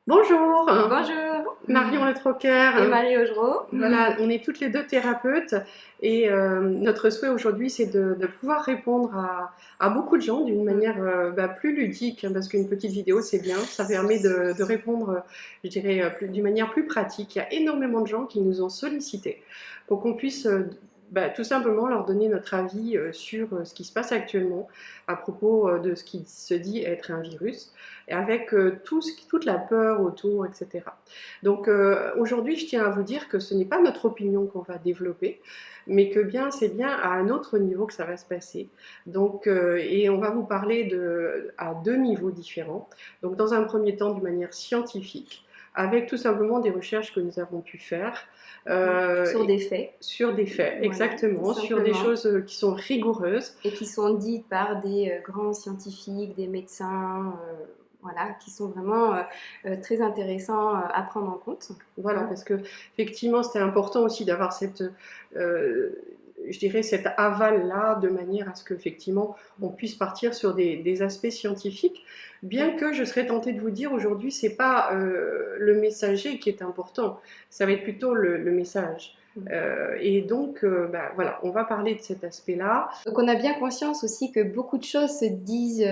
Bonjour, Bonjour, Marion Le et Troquer. Marie Augereau. Voilà, on est toutes les deux thérapeutes et notre souhait aujourd'hui c'est de pouvoir répondre à beaucoup de gens d'une manière plus ludique, hein, parce qu'une petite vidéo c'est bien, ça permet de répondre, je dirais, d'une manière plus pratique. Il y a énormément de gens qui nous ont sollicité pour qu'on puisse tout simplement leur donner notre avis sur ce qui se passe actuellement à propos de ce qui se dit être un virus, et avec toute la peur autour, etc. Donc aujourd'hui, je tiens à vous dire que ce n'est pas notre opinion qu'on va développer, mais que bien c'est bien à un autre niveau que ça va se passer. Donc, et on va vous parler à deux niveaux différents. Donc dans un premier temps, d'une manière scientifique, avec tout simplement des recherches que nous avons pu faire. Sur des faits, Sur des faits, voilà, tout exactement, sur des simplement, choses qui sont rigoureuses. et qui sont dites par des grands scientifiques, des médecins, voilà, qui sont vraiment très intéressants à prendre en compte. Voilà, parce que effectivement, c'était important aussi d'avoir euh, je dirais, cet aval-là, de manière à ce qu'effectivement, on puisse partir sur des aspects scientifiques. Bien que je serais tentée de vous dire aujourd'hui, c'est pas le messager qui est important, ça va être plutôt le message. Et donc, voilà, on va parler de cet aspect-là. Donc on a bien conscience aussi que beaucoup de choses se disent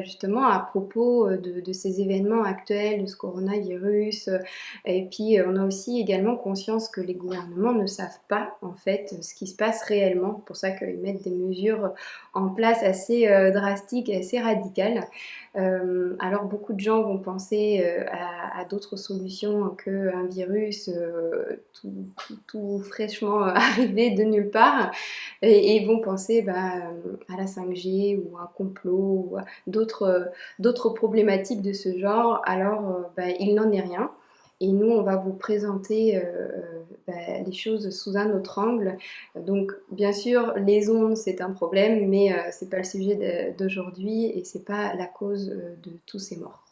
justement à propos de ces événements actuels, de ce coronavirus. Et puis on a aussi également conscience que les gouvernements ne savent pas en fait ce qui se passe réellement. C'est pour ça qu'ils mettent des mesures en place assez drastiques et assez radicales. Alors beaucoup de gens vont penser à d'autres solutions qu'un virus tout fraîchement arrivé de nulle part et vont penser à la 5G ou à un complot ou à d'autres problématiques de ce genre. Alors il n'en est rien. Et nous, on va vous présenter les choses sous un autre angle. Donc, bien sûr, les ondes, c'est un problème, mais c'est pas le sujet d'aujourd'hui et c'est pas la cause de tous ces morts.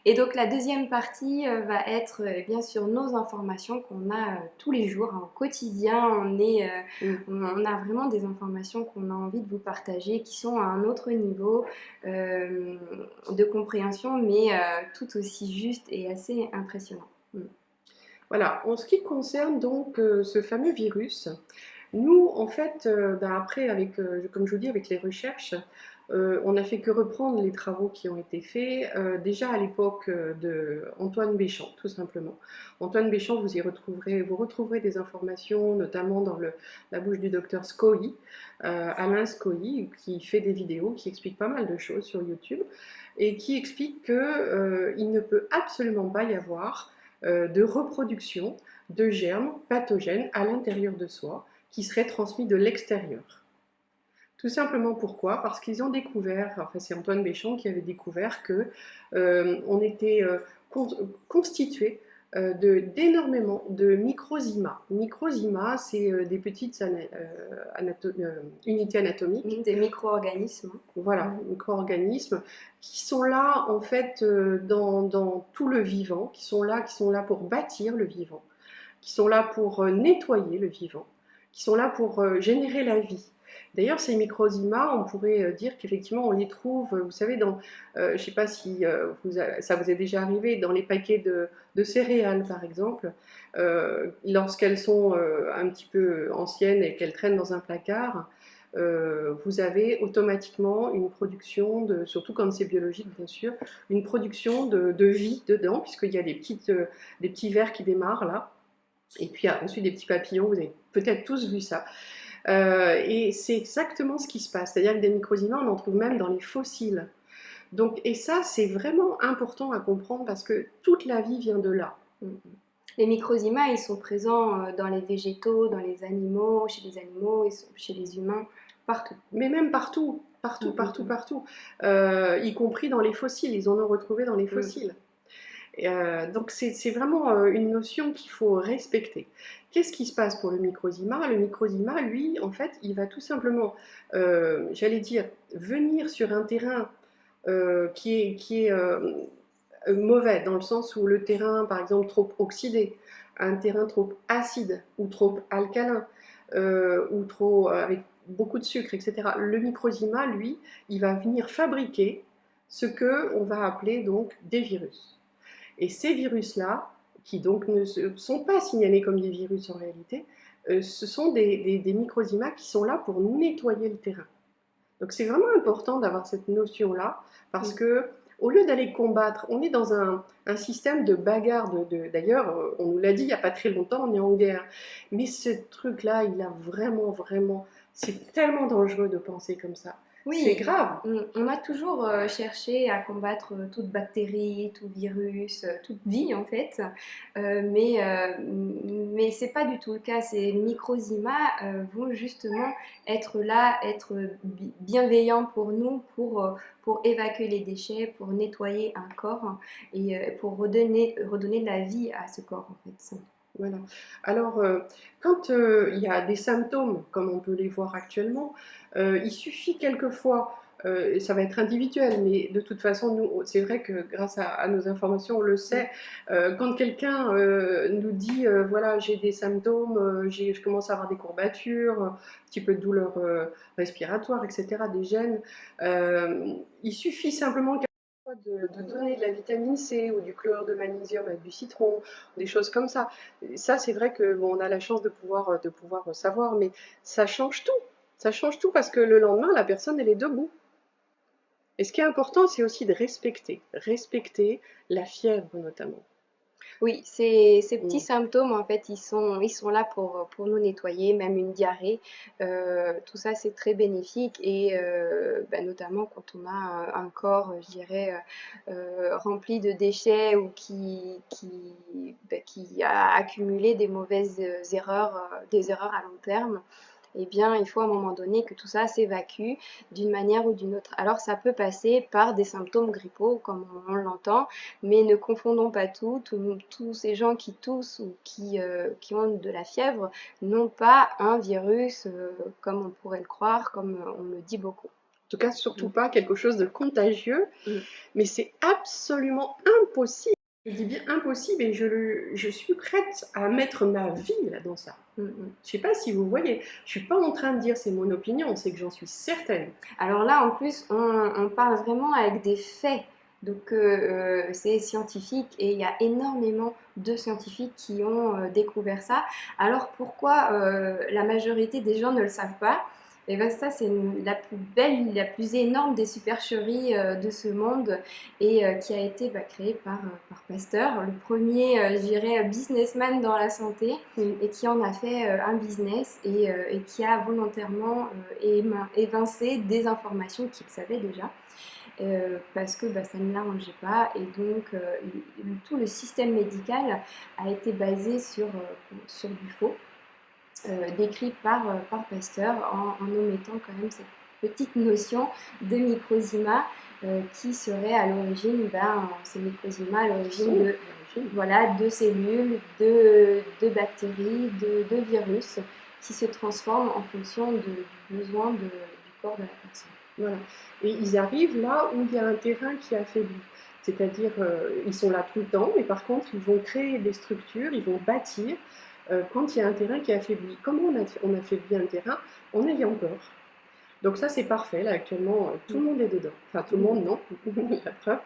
Et donc la deuxième partie va être bien sûr nos informations qu'on a tous les jours, hein, au quotidien. On a vraiment des informations qu'on a envie de vous partager, qui sont à un autre niveau de compréhension, mais tout aussi juste et assez impressionnant. Voilà, en ce qui concerne donc ce fameux virus, nous, en fait, après, comme je vous dis, avec les recherches, on n'a fait que reprendre les travaux qui ont été faits, déjà à l'époque de Antoine Béchamp, tout simplement. Antoine Béchamp, vous retrouverez des informations, notamment dans la bouche du docteur Scoy, Alain Scoy, qui fait des vidéos, qui explique pas mal de choses sur YouTube, et qui explique qu'il ne peut absolument pas y avoir de reproduction de germes pathogènes à l'intérieur de soi qui seraient transmis de l'extérieur. Tout simplement pourquoi? Parce qu'ils ont découvert, enfin c'est Antoine Béchamp qui avait découvert que on était constitué d'énormément de microzymas. Microzymas, c'est des petites unités anatomiques. Des micro-organismes. Voilà, micro-organismes qui sont là en fait dans tout le vivant, qui sont là pour bâtir le vivant, qui sont là pour nettoyer le vivant, qui sont là pour générer la vie. D'ailleurs, ces microzymas, on pourrait dire qu'effectivement, on les trouve, vous savez, je ne sais pas si ça vous est déjà arrivé, dans les paquets de céréales, par exemple, lorsqu'elles sont un petit peu anciennes et qu'elles traînent dans un placard, vous avez automatiquement une production, surtout quand c'est biologique bien sûr, une production de vie dedans, puisqu'il y a des petits vers qui démarrent là, et puis ensuite des petits papillons, vous avez peut-être tous vu ça. Et c'est exactement ce qui se passe, c'est-à-dire que des microzymas, on en trouve même dans les fossiles. Donc, et ça, c'est vraiment important à comprendre parce que toute la vie vient de là. Les microzymas, ils sont présents dans les végétaux, dans les animaux, chez les humains, partout. Mais même partout, partout, y compris dans les fossiles, ils en ont retrouvé dans les fossiles. Donc c'est vraiment une notion qu'il faut respecter. Qu'est-ce qui se passe pour le microzyma? Le microzyma, lui, en fait, il va tout simplement, j'allais dire, venir sur un terrain qui est mauvais, dans le sens où le terrain, par exemple, trop oxydé, un terrain trop acide ou trop alcalin, ou trop avec beaucoup de sucre, etc. Le microzyma, lui, il va venir fabriquer ce que on va appeler donc des virus. Et ces virus-là, qui donc ne sont pas signalés comme des virus en réalité, ce sont des microzymas qui sont là pour nettoyer le terrain. Donc c'est vraiment important d'avoir cette notion-là, parce que au lieu d'aller combattre, on est dans un système de bagarre. D'ailleurs, on nous l'a dit il n'y a pas très longtemps, on est en guerre. Mais ce truc-là, il a vraiment, vraiment, c'est tellement dangereux de penser comme ça. C'est Oui, grave. on a toujours cherché à combattre toute bactérie, tout virus, toute vie en fait, mais c'est pas du tout le cas. Ces microzymas vont justement être là, être bienveillants pour nous, pour évacuer les déchets, pour nettoyer un corps et pour redonner de la vie à ce corps en fait. Voilà. Alors, quand il y a des symptômes, comme on peut les voir actuellement, il suffit quelquefois, et ça va être individuel, mais de toute façon, nous, c'est vrai que grâce à nos informations, on le sait, quand quelqu'un nous dit, voilà, j'ai des symptômes, je commence à avoir des courbatures, un petit peu de douleur respiratoire, etc., des gènes, il suffit simplement de donner de la vitamine C ou du chlorure de magnésium avec du citron, des choses comme ça. Ça, c'est vrai que bon, on a la chance de pouvoir savoir, mais ça change tout. Ça change tout parce que le lendemain, la personne, elle est debout. Et ce qui est important, c'est aussi de respecter la fièvre notamment. Oui, ces petits Mm. symptômes, en fait, ils sont là pour nous nettoyer, même une diarrhée. Tout ça, c'est très bénéfique et bah, notamment quand on a un corps, je dirais, rempli de déchets ou qui a accumulé des mauvaises erreurs, des erreurs à long terme eh bien, il faut à un moment donné que tout ça s'évacue d'une manière ou d'une autre. Alors, ça peut passer par des symptômes grippaux, comme on l'entend, mais ne confondons pas tout. Tous ces gens qui toussent ou qui ont de la fièvre n'ont pas un virus comme on pourrait le croire, comme on le dit beaucoup. En tout cas, surtout pas quelque chose de contagieux, Mm. mais c'est absolument impossible. Je dis bien impossible et je suis prête à mettre ma vie là dans ça. Je ne sais pas si vous voyez, je suis pas en train de dire c'est mon opinion, c'est que j'en suis certaine. Alors là, en plus, on parle vraiment avec des faits. Donc c'est scientifique et il y a énormément de scientifiques qui ont découvert ça. Alors pourquoi la majorité des gens ne le savent pas? Et bien ça c'est la plus belle, la plus énorme des supercheries de ce monde et qui a été créée par Pasteur, le premier, je dirais, businessman dans la santé et qui en a fait un business et qui a volontairement évincé des informations qu'il savait déjà. Parce que ça ne l'arrangeait pas et donc tout le système médical a été basé sur du faux, décrit par Pasteur en omettant quand même cette petite notion de microzyma qui serait à l'origine, ces microzyma à l'origine de cellules, de bactéries, de virus qui se transforment en fonction du besoin du corps de la personne. Voilà. Et ils arrivent là où il y a un terrain qui est affaibli. C'est-à-dire, ils sont là tout le temps, mais par contre, ils vont créer des structures, ils vont bâtir quand il y a un terrain qui est affaibli. Comment on affaiblit un terrain? En ayant peur. Donc ça, c'est parfait. Là, actuellement, tout le monde est dedans. Enfin, tout le monde, non, la preuve.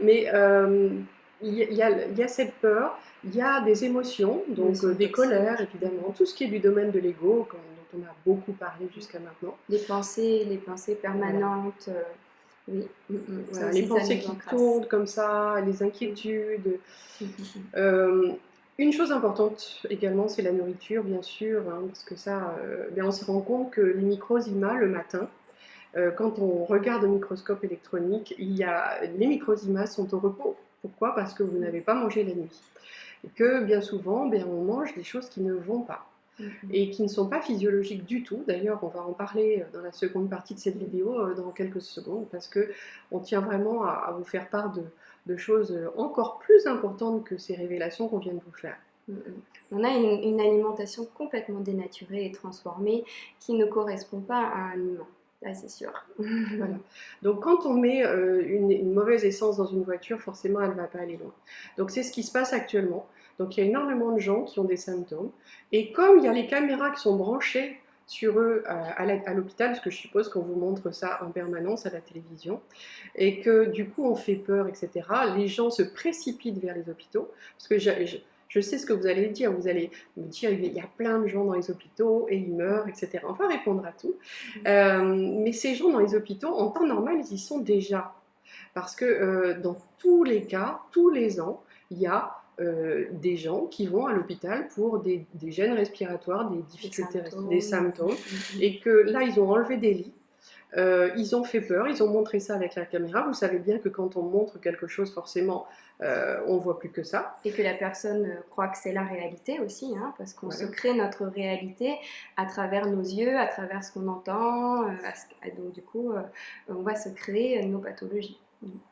Mais il y a cette peur, il y a des émotions, donc des colères, évidemment, tout ce qui est du domaine de l'ego, dont on a beaucoup parlé jusqu'à maintenant. Les pensées permanentes, oui. Voilà, les pensées qui tournent comme ça, les inquiétudes. Une chose importante également, c'est la nourriture, bien sûr, hein, parce que ça, on se rend compte que les microzymas, le matin, quand on regarde au microscope électronique, les microzymas sont au repos. Pourquoi? Parce que vous n'avez pas mangé la nuit. Et que bien souvent, on mange des choses qui ne vont pas et qui ne sont pas physiologiques du tout. D'ailleurs, on va en parler dans la seconde partie de cette vidéo dans quelques secondes, parce qu'on tient vraiment à vous faire part de choses encore plus importantes que ces révélations qu'on vient de vous faire. On a une alimentation complètement dénaturée et transformée qui ne correspond pas à un humain. Là, c'est sûr. Voilà. Donc, quand on met une mauvaise essence dans une voiture, forcément, elle ne va pas aller loin. Donc, c'est ce qui se passe actuellement. Donc, il y a énormément de gens qui ont des symptômes. Et comme il y a les caméras qui sont branchées sur eux à l'hôpital, parce que je suppose qu'on vous montre ça en permanence à la télévision, et que du coup on fait peur, etc. Les gens se précipitent vers les hôpitaux, parce que je sais ce que vous allez dire, vous allez me dire il y a plein de gens dans les hôpitaux et ils meurent, etc. On va répondre à tout. Mais ces gens dans les hôpitaux, en temps normal, ils y sont déjà. Parce que dans tous les cas, tous les ans, il y a des gens qui vont à l'hôpital pour des gènes respiratoires, des difficultés, des symptômes, et que là, ils ont enlevé des lits. Ils ont fait peur, ils ont montré ça avec la caméra. Vous savez bien que quand on montre quelque chose, forcément, on ne voit plus que ça. Et que la personne croit que c'est la réalité aussi, hein, parce qu'on se crée notre réalité à travers nos yeux, à travers ce qu'on entend. Donc du coup, on va se créer nos pathologies.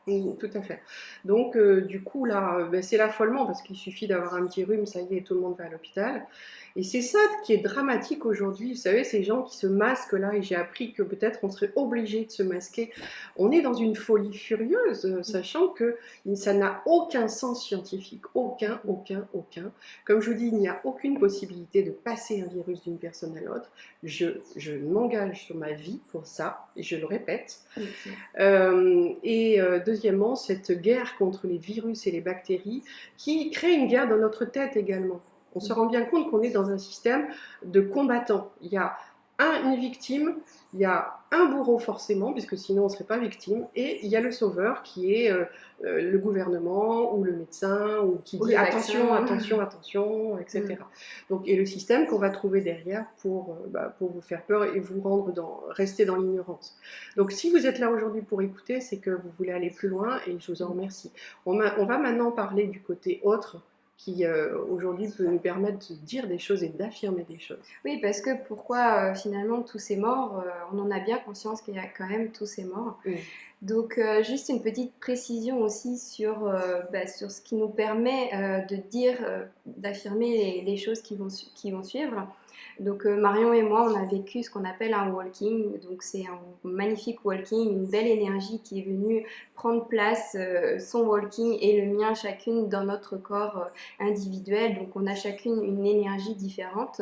Oui, tout à fait. Donc, du coup, là, c'est l'affolement parce qu'il suffit d'avoir un petit rhume, ça y est, tout le monde va à l'hôpital. Et c'est ça qui est dramatique aujourd'hui. Vous savez, ces gens qui se masquent là, et j'ai appris que peut-être on serait obligé de se masquer. On est dans une folie furieuse, sachant que ça n'a aucun sens scientifique. Aucun. Comme je vous dis, il n'y a aucune possibilité de passer un virus d'une personne à l'autre. Je m'engage sur ma vie pour ça, et je le répète. Deuxièmement, cette guerre contre les virus et les bactéries qui crée une guerre dans notre tête également. On se rend bien compte qu'on est dans un système de combattants. Il y a une victime, il y a un bourreau forcément, puisque sinon on ne serait pas victime, et il y a le sauveur qui est le gouvernement ou le médecin, ou qui dit attention, etc. Donc, et le système qu'on va trouver derrière pour vous faire peur et vous rester dans l'ignorance. Donc si vous êtes là aujourd'hui pour écouter, c'est que vous voulez aller plus loin et je vous en remercie. On va maintenant parler du côté autre, qui aujourd'hui peut nous permettre de dire des choses et d'affirmer des choses. Oui, parce que pourquoi finalement tous ces morts, on en a bien conscience qu'il y a quand même tous ces morts. Donc juste une petite précision aussi sur ce qui nous permet de dire, d'affirmer les choses qui vont suivre. Donc Marion et moi, on a vécu ce qu'on appelle un walking. Donc c'est un magnifique walking, une belle énergie qui est venue prendre place, son walking et le mien chacune dans notre corps individuel. Donc on a chacune une énergie différente,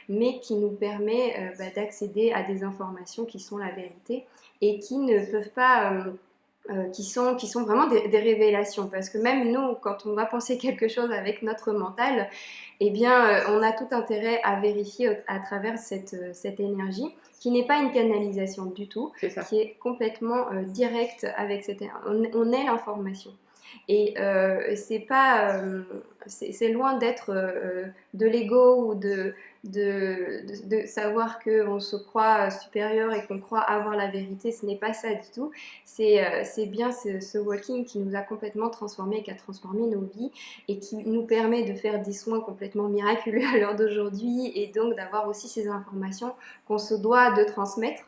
mais qui nous permet d'accéder à des informations qui sont la vérité et qui ne peuvent pas... qui sont vraiment des révélations, parce que même nous, quand on va penser quelque chose avec notre mental, eh bien, on a tout intérêt à vérifier à travers cette énergie, qui n'est pas une canalisation du tout, qui est complètement directe avec cette énergie. On est l'information. Et c'est loin d'être de l'ego ou de savoir qu'on se croit supérieur et qu'on croit avoir la vérité. Ce n'est pas ça du tout. C'est bien ce walking qui nous a complètement transformés, qui a transformé nos vies et qui nous permet de faire des soins complètement miraculeux à l'heure d'aujourd'hui, et donc d'avoir aussi ces informations qu'on se doit de transmettre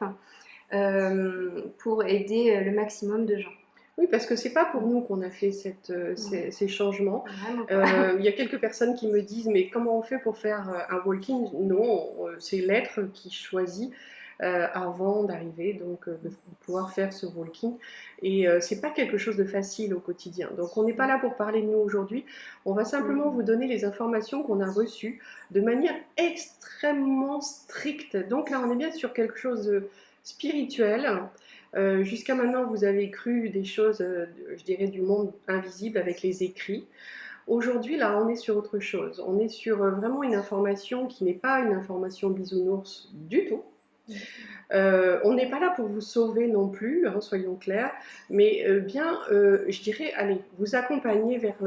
pour aider le maximum de gens. Oui, parce que c'est pas pour nous qu'on a fait ces changements. Il y a quelques personnes qui me disent mais comment on fait pour faire un walking? Non, c'est l'être qui choisit avant d'arriver, donc de pouvoir faire ce walking. Et c'est pas quelque chose de facile au quotidien. Donc on n'est pas là pour parler de nous aujourd'hui. On va simplement vous donner les informations qu'on a reçues de manière extrêmement stricte. Donc là, on est bien sur quelque chose de spirituel. Jusqu'à maintenant, vous avez cru des choses, je dirais, du monde invisible avec les écrits. Aujourd'hui, là, on est sur autre chose. On est sur vraiment une information qui n'est pas une information bisounours du tout. On n'est pas là pour vous sauver non plus, hein, soyons clairs, mais je dirais, allez, vous accompagner vers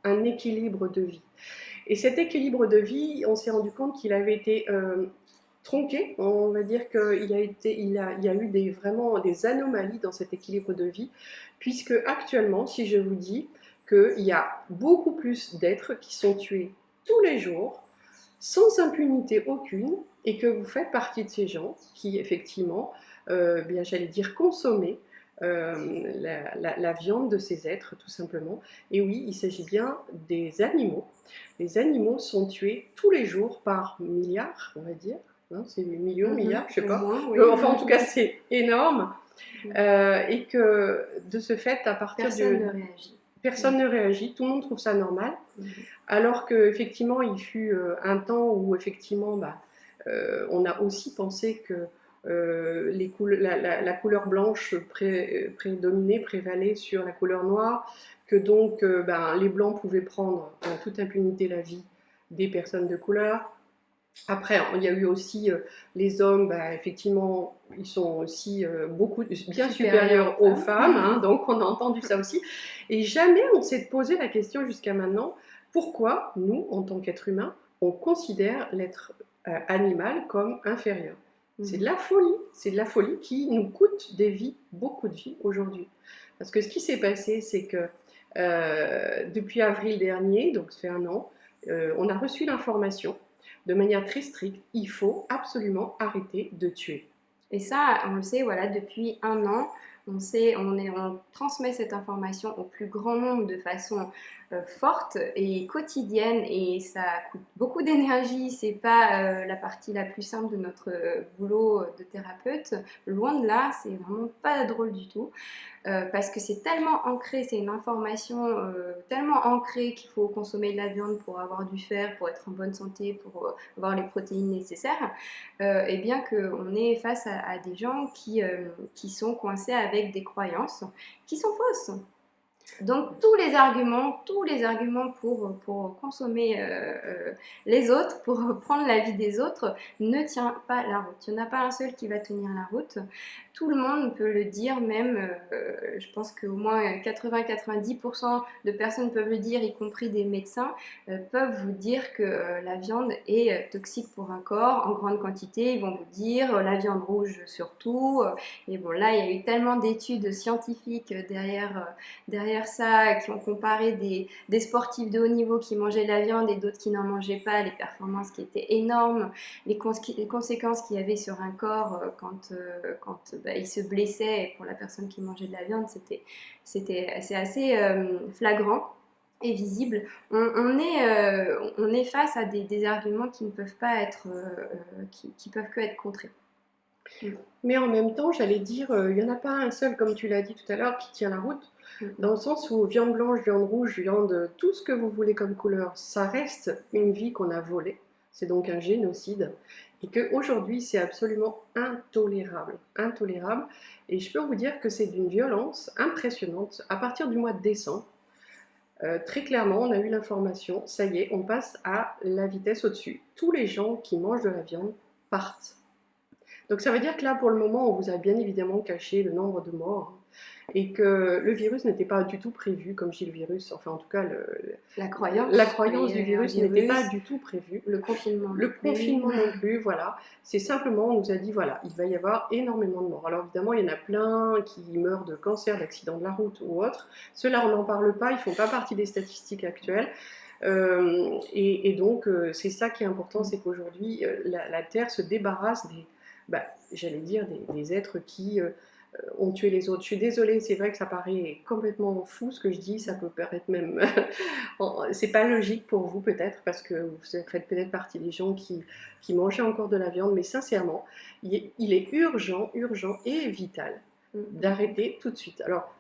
un équilibre de vie. Et cet équilibre de vie, on s'est rendu compte qu'il avait été tronqué. On va dire qu'il y a eu vraiment des anomalies dans cet équilibre de vie, puisque actuellement, si je vous dis qu'il y a beaucoup plus d'êtres qui sont tués tous les jours, sans impunité aucune, et que vous faites partie de ces gens qui, effectivement, j'allais dire consommer la viande de ces êtres, tout simplement. Et oui, il s'agit bien des animaux. Les animaux sont tués tous les jours par milliards, on va dire. Hein, c'est des millions, milliards, je sais pas. Oui. Enfin, en tout cas, c'est énorme. Et que, de ce fait, à partir personne ne réagit, tout le monde trouve ça normal. Alors qu'effectivement, il fut un temps où, effectivement, On a aussi pensé que la couleur blanche prévalait sur la couleur noire, que donc les blancs pouvaient prendre en toute impunité la vie des personnes de couleur. Après, il y a eu aussi les hommes, effectivement, ils sont aussi beaucoup bien supérieurs aux femmes, hein, donc on a entendu ça aussi. Et jamais on s'est posé la question jusqu'à maintenant, pourquoi nous, en tant qu'êtres humains, on considère l'être animal comme inférieur. C'est de la folie qui nous coûte des vies, beaucoup de vies aujourd'hui. Parce que ce qui s'est passé, c'est que depuis avril dernier, donc ça fait un an, on a reçu l'information de manière très stricte, il faut absolument arrêter de tuer. Et ça, on le sait, voilà, depuis un an, on transmet cette information au plus grand nombre de façon forte et quotidienne, et ça coûte beaucoup d'énergie. C'est pas la partie la plus simple de notre boulot de thérapeute. Loin de là, c'est vraiment pas drôle du tout. Parce que c'est tellement ancré, c'est une information tellement ancrée qu'il faut consommer de la viande pour avoir du fer, pour être en bonne santé, pour avoir les protéines nécessaires, et bien qu'on est face à des gens qui sont coincés avec des croyances qui sont fausses. Donc tous les arguments pour consommer les autres, pour prendre la vie des autres, ne tient pas la route. Il n'y en a pas un seul qui va tenir la route. Tout le monde peut le dire, même je pense qu'au moins 80-90% de personnes peuvent le dire, y compris des médecins, peuvent vous dire que la viande est toxique pour un corps en grande quantité. Ils vont vous dire la viande rouge surtout. Et bon, là, il y a eu tellement d'études scientifiques derrière ça, qui ont comparé des sportifs de haut niveau qui mangeaient de la viande et d'autres qui n'en mangeaient pas, les performances qui étaient énormes, les conséquences qu'il y avait sur un corps quand il se blessait. Et pour la personne qui mangeait de la viande, c'est assez flagrant et visible. On est face à des arguments qui ne peuvent pas être, qui peuvent que être contrés. Mais en même temps, j'allais dire, il n'y en a pas un seul, comme tu l'as dit tout à l'heure, qui tient la route. Dans le sens où viande blanche, viande rouge, viande, tout ce que vous voulez comme couleur, ça reste une vie qu'on a volée. C'est donc un génocide. Et qu'aujourd'hui, c'est absolument intolérable. Intolérable. Et je peux vous dire que c'est d'une violence impressionnante. À partir du mois de décembre, très clairement, on a eu l'information, ça y est, on passe à la vitesse au-dessus. Tous les gens qui mangent de la viande partent. Donc ça veut dire que là, pour le moment, on vous a bien évidemment caché le nombre de morts et que le virus n'était pas du tout prévu, comme dit le virus, enfin en tout cas la croyance du virus n'était pas du tout prévue. Le confinement non plus, voilà. C'est simplement, on nous a dit, voilà, il va y avoir énormément de morts. Alors évidemment, il y en a plein qui meurent de cancer, d'accident de la route ou autre. Ceux-là, on n'en parle pas, ils ne font pas partie des statistiques actuelles. Et donc, c'est ça qui est important, c'est qu'aujourd'hui, la Terre se débarrasse des êtres qui ont tué les autres. Je suis désolée, c'est vrai que ça paraît complètement fou ce que je dis, ça peut paraître même... c'est pas logique pour vous peut-être, parce que vous faites peut-être partie des gens qui mangeaient encore de la viande, mais sincèrement, il est urgent et vital d'arrêter tout de suite. Alors,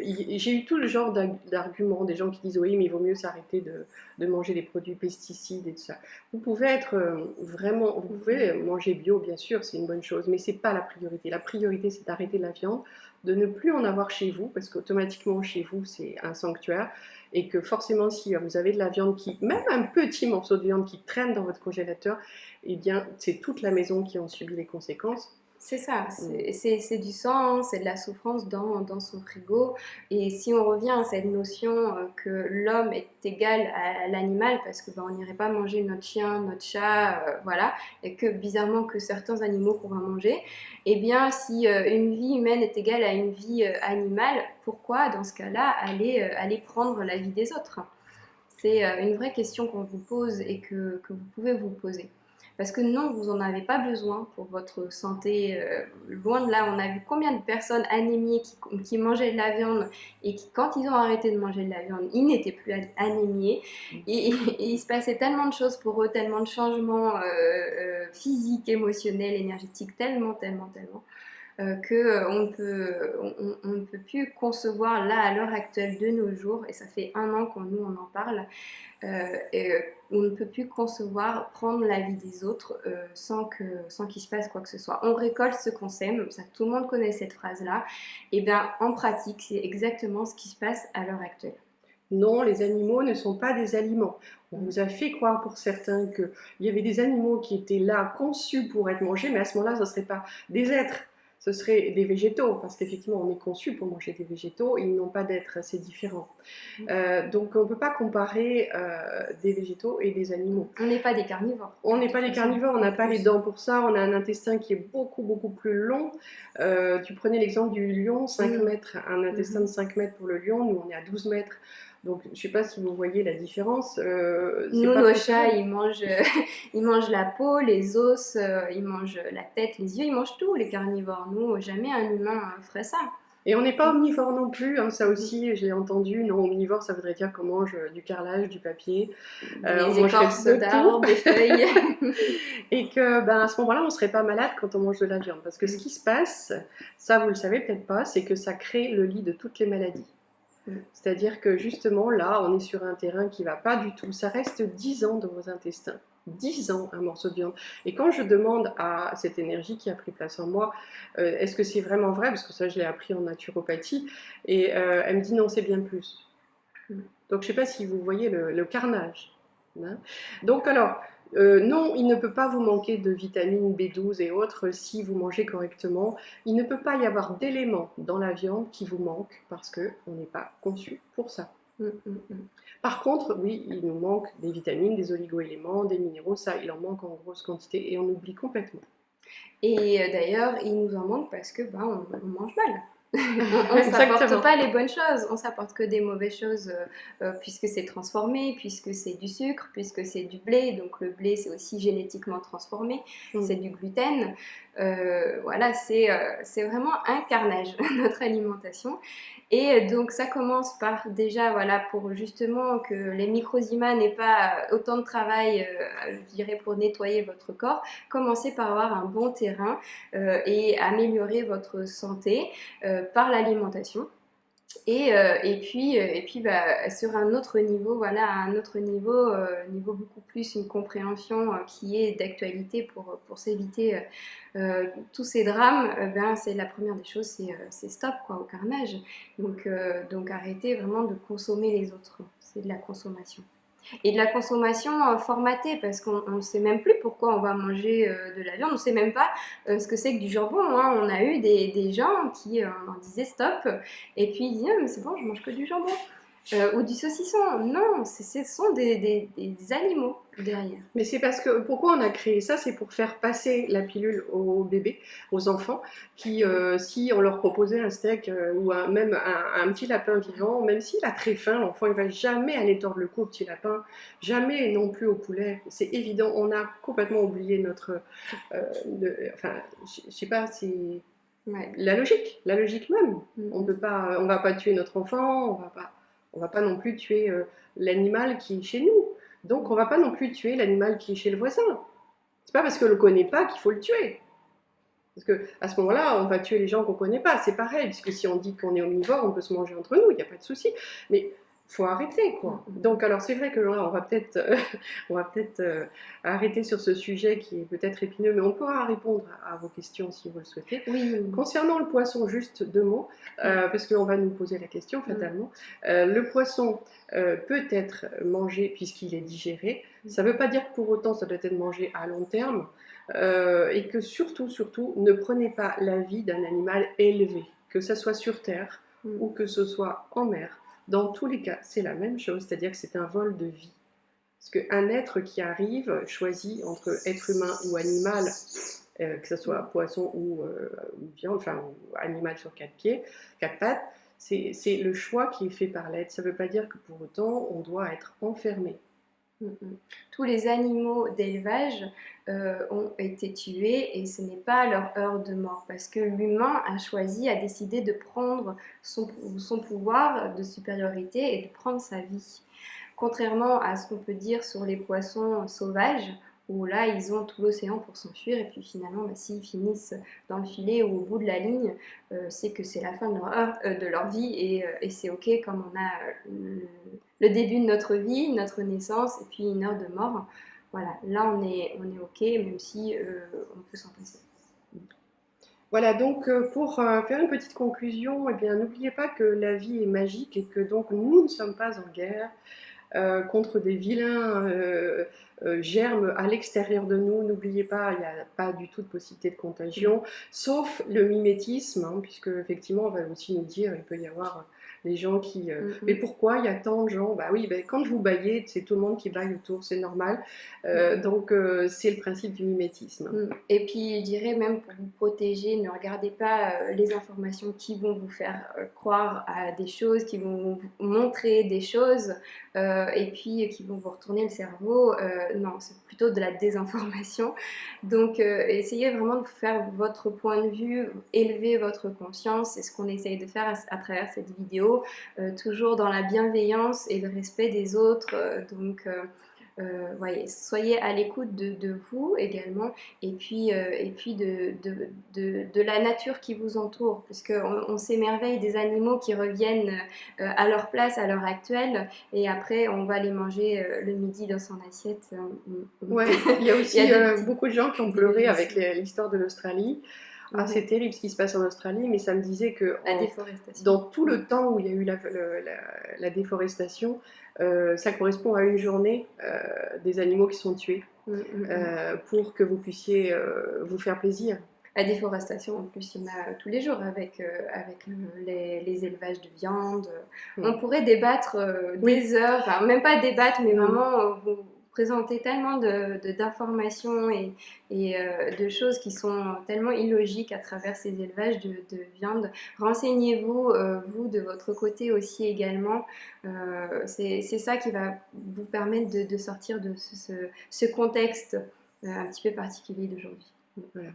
j'ai eu tout le genre d'arguments, des gens qui disent oui, mais il vaut mieux s'arrêter de manger des produits pesticides et tout ça. Vous pouvez être vous pouvez manger bio, bien sûr, c'est une bonne chose, mais c'est pas la priorité. La priorité, c'est d'arrêter la viande, de ne plus en avoir chez vous, parce qu'automatiquement, chez vous, c'est un sanctuaire, et que forcément, si vous avez de la viande même un petit morceau de viande qui traîne dans votre congélateur, eh bien, c'est toute la maison qui en subit les conséquences. C'est ça, c'est du sang, c'est de la souffrance dans son frigo. Et si on revient à cette notion que l'homme est égal à l'animal, parce que on n'irait pas manger notre chien, notre chat, voilà, et que bizarrement que certains animaux pourraient manger, eh bien si une vie humaine est égale à une vie animale, pourquoi dans ce cas-là aller prendre la vie des autres? C'est une vraie question qu'on vous pose et que vous pouvez vous poser. Parce que non, vous n'en avez pas besoin pour votre santé. Loin de là, on a vu combien de personnes anémiées qui mangeaient de la viande et qui, quand ils ont arrêté de manger de la viande, ils n'étaient plus anémiés. Et il se passait tellement de choses pour eux, tellement de changements physiques, émotionnels, énergétiques, tellement. on ne peut plus concevoir là à l'heure actuelle de nos jours, et ça fait 1 an nous on en parle, on ne peut plus concevoir prendre la vie des autres sans qu'il se passe quoi que ce soit. On récolte ce qu'on sème, ça tout le monde connaît cette phrase-là. Et bien en pratique, c'est exactement ce qui se passe à l'heure actuelle. Non, les animaux ne sont pas des aliments. On vous a fait croire pour certains qu'il y avait des animaux qui étaient là, conçus pour être mangés, mais à ce moment-là, ce ne seraient pas des êtres, ce seraient des végétaux, parce qu'effectivement, on est conçu pour manger des végétaux, ils n'ont pas d'être, c'est différent. Donc, on ne peut pas comparer des végétaux et des animaux. On n'est pas des carnivores. On n'est pas des carnivores, on n'a pas les dents pour ça, on a un intestin qui est beaucoup, beaucoup plus long. Tu prenais l'exemple du lion, 5 mètres, un intestin de 5 mètres pour le lion, nous on est à 12 mètres. Donc, je ne sais pas si vous voyez la différence. Nous, nos chats, ils mangent la peau, les os, ils mangent la tête, les yeux, ils mangent tout, les carnivores. Nous, jamais un humain ferait ça. Et on n'est pas omnivore non plus, hein, ça aussi j'ai entendu. Non, omnivore, ça voudrait dire qu'on mange du carrelage, du papier, des écorces d'arbres, des feuilles. Et que à ce moment-là, on ne serait pas malade quand on mange de la viande. Parce que ce qui se passe, ça vous le savez peut-être pas, c'est que ça crée le lit de toutes les maladies. C'est-à-dire que justement, là, on est sur un terrain qui ne va pas du tout. Ça reste 10 ans dans vos intestins. 10 ans, un morceau de viande. Et quand je demande à cette énergie qui a pris place en moi, est-ce que c'est vraiment vrai? Parce que ça, je l'ai appris en naturopathie. Et elle me dit non, c'est bien plus. Donc, je ne sais pas si vous voyez le carnage. Hein. Donc, alors, non, il ne peut pas vous manquer de vitamines B12 et autres si vous mangez correctement. Il ne peut pas y avoir d'éléments dans la viande qui vous manquent parce qu'on n'est pas conçu pour ça. Par contre, oui, il nous manque des vitamines, des oligo-éléments, des minéraux, ça, il en manque en grosse quantité et on oublie complètement. Et d'ailleurs, il nous en manque parce que on mange mal. On ne s'apporte pas les bonnes choses, on s'apporte que des mauvaises choses puisque c'est transformé, puisque c'est du sucre, puisque c'est du blé. Donc le blé, c'est aussi génétiquement transformé, c'est du gluten. Voilà, c'est vraiment un carnage, notre alimentation. Et donc ça commence par déjà, voilà, pour justement que les microzymas n'aient pas autant de travail, je dirais, pour nettoyer votre corps, commencez par avoir un bon terrain et améliorer votre santé par l'alimentation. Et puis sur un autre niveau, voilà, à un autre niveau, niveau beaucoup plus une compréhension qui est d'actualité pour s'éviter tous ces drames, c'est la première des choses, c'est stop quoi, au carnage. Donc arrêtez vraiment de consommer les autres, c'est de la consommation. Et de la consommation formatée, parce qu'on ne sait même plus pourquoi on va manger de la viande, on ne sait même pas ce que c'est que du jambon. Hein. On a eu des gens qui en disaient stop, et puis ils disaient mais c'est bon, je mange que du jambon. Ou du saucisson. Non, ce sont des animaux derrière. Mais c'est parce que, pourquoi on a créé ça? C'est pour faire passer la pilule aux bébés, aux enfants, qui, si on leur proposait un steak ou même un petit lapin vivant, même s'il a très faim, l'enfant, il ne va jamais aller tordre le cou au petit lapin, jamais non plus au poulet. C'est évident, on a complètement oublié notre... enfin, je ne sais pas, c'est... Ouais. La logique même. On ne va pas tuer notre enfant, on va pas non plus tuer l'animal qui est chez nous. Donc, on ne va pas non plus tuer l'animal qui est chez le voisin. C'est pas parce qu'on ne le connaît pas qu'il faut le tuer. Parce qu'à ce moment-là, on va tuer les gens qu'on ne connaît pas. C'est pareil, puisque si on dit qu'on est omnivore, on peut se manger entre nous, il n'y a pas de souci. Mais il faut arrêter, quoi. Donc, alors, c'est vrai que là, on va peut-être arrêter sur ce sujet qui est peut-être épineux, mais on pourra répondre à vos questions si vous le souhaitez. Oui. Concernant le poisson, juste 2 mots, parce qu'on va nous poser la question, fatalement. Le poisson peut être mangé puisqu'il est digéré. Ça ne veut pas dire que pour autant, ça doit être mangé à long terme. Et que surtout, ne prenez pas la vie d'un animal élevé, que ce soit sur terre ou que ce soit en mer. Dans tous les cas, c'est la même chose, c'est-à-dire que c'est un vol de vie. Parce qu'un être qui arrive, choisi entre être humain ou animal, que ce soit poisson ou viande, enfin ou animal sur 4 pieds, 4 pattes, c'est le choix qui est fait par l'être. Ça ne veut pas dire que pour autant, on doit être enfermé. Tous les animaux d'élevage ont été tués et ce n'est pas leur heure de mort parce que l'humain a choisi, a décidé de prendre son pouvoir de supériorité et de prendre sa vie. Contrairement à ce qu'on peut dire sur les poissons sauvages, où là, ils ont tout l'océan pour s'enfuir. Et puis finalement, s'ils finissent dans le filet ou au bout de la ligne, c'est que c'est la fin de leur vie et c'est OK comme on a le début de notre vie, notre naissance et puis une heure de mort. Voilà, là on est OK, même si on peut s'en passer. Voilà, donc pour faire une petite conclusion, eh bien, n'oubliez pas que la vie est magique et que donc nous ne sommes pas en guerre contre des vilains germes à l'extérieur de nous. N'oubliez pas, il n'y a pas du tout de possibilité de contagion, sauf le mimétisme, hein, puisque effectivement, on va aussi nous dire, il peut y avoir des gens qui... Mais pourquoi il y a tant de gens? Bah oui, quand vous baillez, c'est tout le monde qui baille autour, c'est normal. Donc c'est le principe du mimétisme. Et puis je dirais même pour vous protéger, ne regardez pas les informations qui vont vous faire croire à des choses, qui vont vous montrer des choses et puis qui vont vous retourner le cerveau. Non, c'est plutôt de la désinformation. Donc essayez vraiment de faire votre point de vue, élever votre conscience. C'est ce qu'on essaye de faire à travers cette vidéo, toujours dans la bienveillance et le respect des autres. Voyez, soyez à l'écoute de vous également et puis de la nature qui vous entoure, puisqu'on s'émerveille des animaux qui reviennent à leur place à l'heure actuelle et après on va les manger le midi dans son assiette. Ouais, il y a aussi beaucoup de gens qui ont pleuré avec l'histoire de l'Australie. Ah, c'est terrible ce qui se passe en Australie, mais ça me disait que dans tout le temps où il y a eu la déforestation, ça correspond à une journée des animaux qui sont tués pour que vous puissiez vous faire plaisir. La déforestation, en plus, il y en a tous les jours avec les élevages de viande. On pourrait débattre des heures, enfin même pas débattre, mais vraiment vous présenter tellement d'informations et de choses qui sont tellement illogiques à travers ces élevages de viande. Renseignez-vous, vous, de votre côté aussi également. C'est ça qui va vous permettre de sortir de ce contexte un petit peu particulier d'aujourd'hui. Voilà.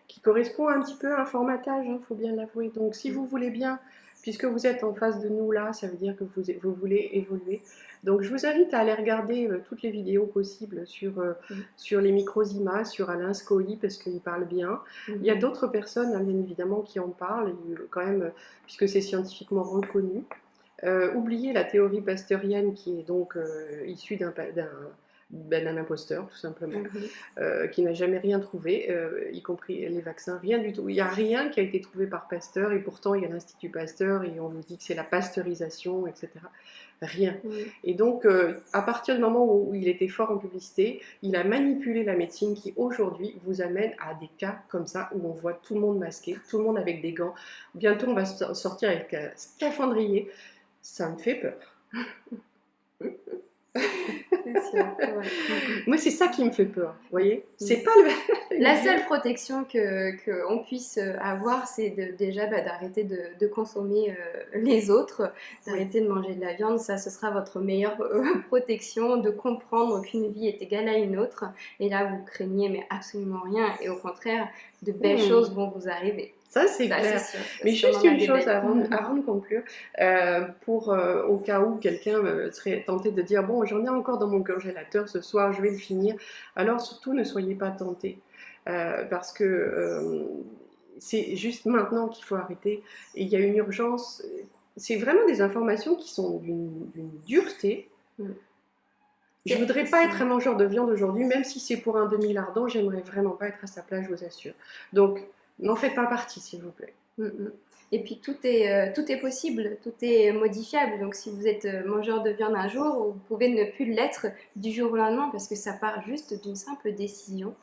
Qui correspond un petit peu à un formatage, il faut bien l'avouer. Donc si vous voulez bien, puisque vous êtes en face de nous là, ça veut dire que vous voulez évoluer. Donc je vous invite à aller regarder toutes les vidéos possibles sur les microzymas, sur Alain Scoï, parce qu'il parle bien. Il y a d'autres personnes, bien évidemment, qui en parlent, quand même, puisque c'est scientifiquement reconnu. Oubliez la théorie pasteurienne qui est donc issue d'un imposteur, tout simplement, qui n'a jamais rien trouvé, y compris les vaccins, rien du tout. Il n'y a rien qui a été trouvé par Pasteur, et pourtant il y a l'Institut Pasteur, et on nous dit que c'est la pasteurisation, etc. Rien. Et donc, à partir du moment où il était fort en publicité, il a manipulé la médecine qui, aujourd'hui, vous amène à des cas comme ça, où on voit tout le monde masqué, tout le monde avec des gants. Bientôt, on va sortir avec un scaphandrier. Ça me fait peur. C'est sûr, ouais. Moi, c'est ça qui me fait peur, vous voyez. C'est pas la seule protection qu'on puisse avoir, c'est déjà d'arrêter de consommer les autres, d'arrêter de manger de la viande. Ça, ce sera votre meilleure protection, de comprendre qu'une vie est égale à une autre. Et là, vous craignez mais absolument rien. Et au contraire, de belles choses vont vous arriver. Ça, c'est clair. Sûr, mais juste une chose avant de conclure, au cas où quelqu'un serait tenté de dire « Bon, j'en ai encore dans mon congélateur ce soir, je vais le finir », alors surtout ne soyez pas tentés, parce que c'est juste maintenant qu'il faut arrêter. Et il y a une urgence, c'est vraiment des informations qui sont d'une dureté. Je ne voudrais pas être un mangeur de viande aujourd'hui, même si c'est pour un demi-lardon, j'aimerais vraiment pas être à sa place, je vous assure. Donc, n'en faites pas partie, s'il vous plaît. Et puis tout est possible, tout est modifiable. Donc si vous êtes mangeur de viande un jour, vous pouvez ne plus l'être du jour au lendemain parce que ça part juste d'une simple décision,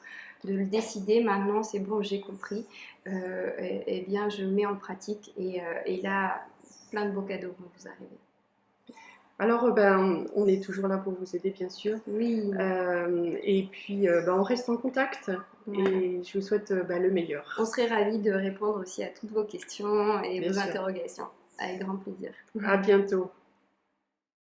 de le décider. Maintenant, c'est bon, j'ai compris. Et bien, je mets en pratique et là, plein de beaux cadeaux vont vous arriver. Alors, on est toujours là pour vous aider, bien sûr. Oui. Et puis, on reste en contact. Et je vous souhaite le meilleur. On serait ravis de répondre aussi à toutes vos questions et vos interrogations. Avec grand plaisir. À bientôt.